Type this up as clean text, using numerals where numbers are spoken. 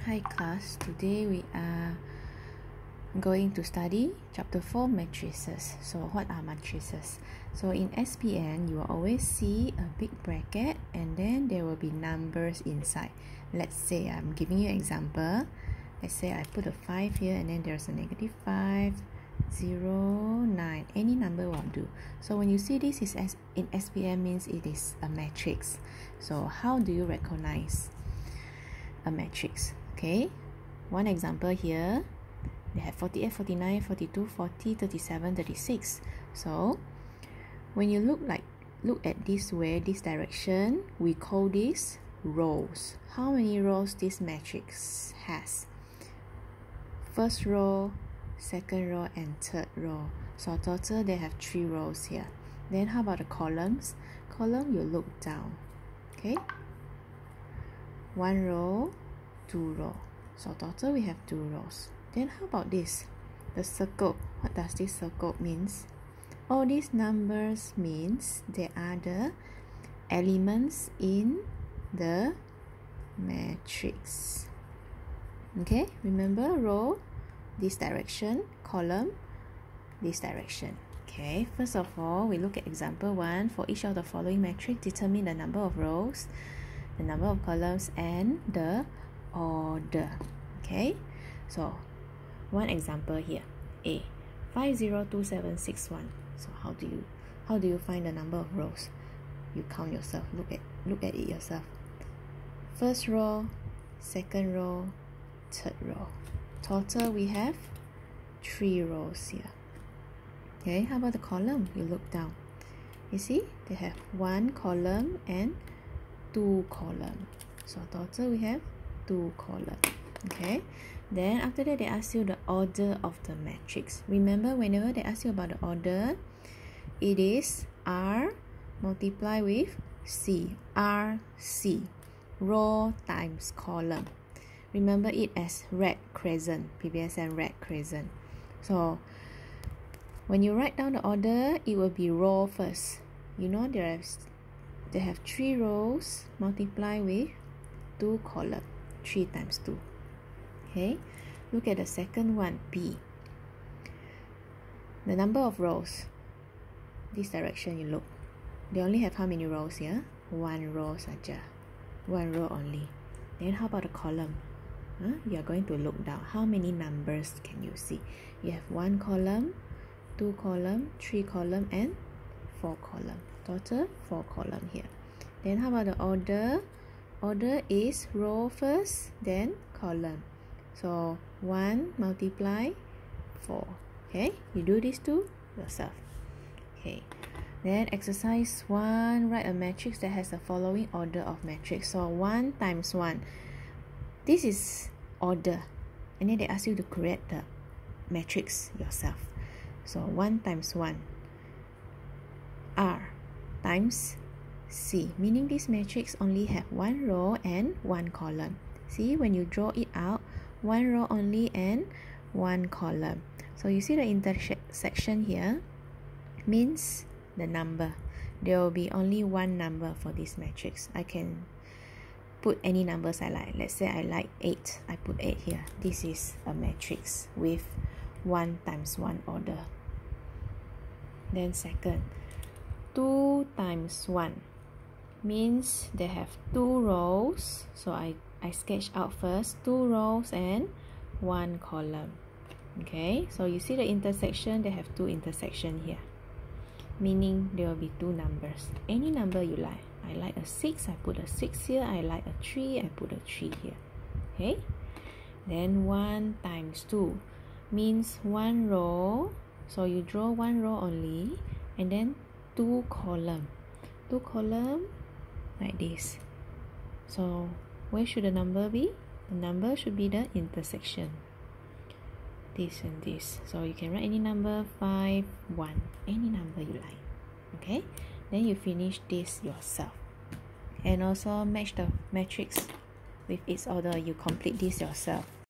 Hi class, today we are going to study chapter 4 matrices. So what are matrices? So in SPM, you will always see a big bracket and then there will be numbers inside. Let's say I'm giving you an example. Let's say I put a 5 here and then there's a negative 5, 0, 9. Any number will do. So when you see this is in SPM means it is a matrix. So how do you recognize a matrix? Okay, one example here, they have 48, 49, 42, 40, 37, 36. So when you look at this way, this direction, we call this rows. How many rows this matrix has? First row, second row, and third row. So total they have 3 rows here. Then how about the columns? Column, you look down. Okay, 1 row, 2 row. So total we have 2 rows. Then how about this? The circle. What does this circle means? All these numbers means they are the elements in the matrix. Okay, remember row, this direction, column, this direction. Okay, first of all, we look at example 1. For each of the following matrix, determine the number of rows, the number of columns, and the order. Okay, so one example here, A, 502761. So how do you find the number of rows? You count yourself. Look at it yourself. First row, second row, third row. Total we have 3 rows here. Okay, how about the column? You look down. You see they have 1 column and 2 column. So total we have 2 column. Okay, then after that they ask you the order of the matrix. Remember, whenever they ask you about the order, it is R multiply with C. RC, row times column. Remember it as red crescent, PBSN red crescent. So when you write down the order, it will be row first. You know they have 3 rows multiply with 2 column. 3 times 2. Okay, look at the second one, B. The number of rows. This direction you look. They only have how many rows here? 1 row saja. 1 row only. Then how about the column? You are going to look down. How many numbers can you see? You have 1 column, 2 column, 3 column, and 4 column. Total 4 column here. Then how about the order? Order is row first, then column. So 1 multiply 4. Okay, you do this to yourself. Okay, then exercise 1, write a matrix that has the following order of matrix. So 1 times 1. This is order, and then they ask you to create the matrix yourself. So 1 times 1, R times C, meaning this matrix only have 1 row and 1 column. See, when you draw it out, 1 row only and 1 column. So you see the intersection here means the number. There will be only 1 number for this matrix. I can put any numbers I like. Let's say I like 8. I put 8 here. This is a matrix with 1 times 1 order. Then second, 2 times 1 means they have 2 rows. So I sketch out first 2 rows and 1 column. Okay, so you see the intersection, they have 2 intersection here, meaning there will be 2 numbers. Any number you like. I like a 6, I put a 6 here. I like a 3, I put a 3 here. Okay, then 1 times 2 means 1 row. So you draw 1 row only, and then 2 column. 2 column like this. So where should the number be? The number should be the intersection. This and this. So you can write any number, 5, 1, any number you like. Okay, then you finish this yourself. And also match the matrix with its order. You complete this yourself.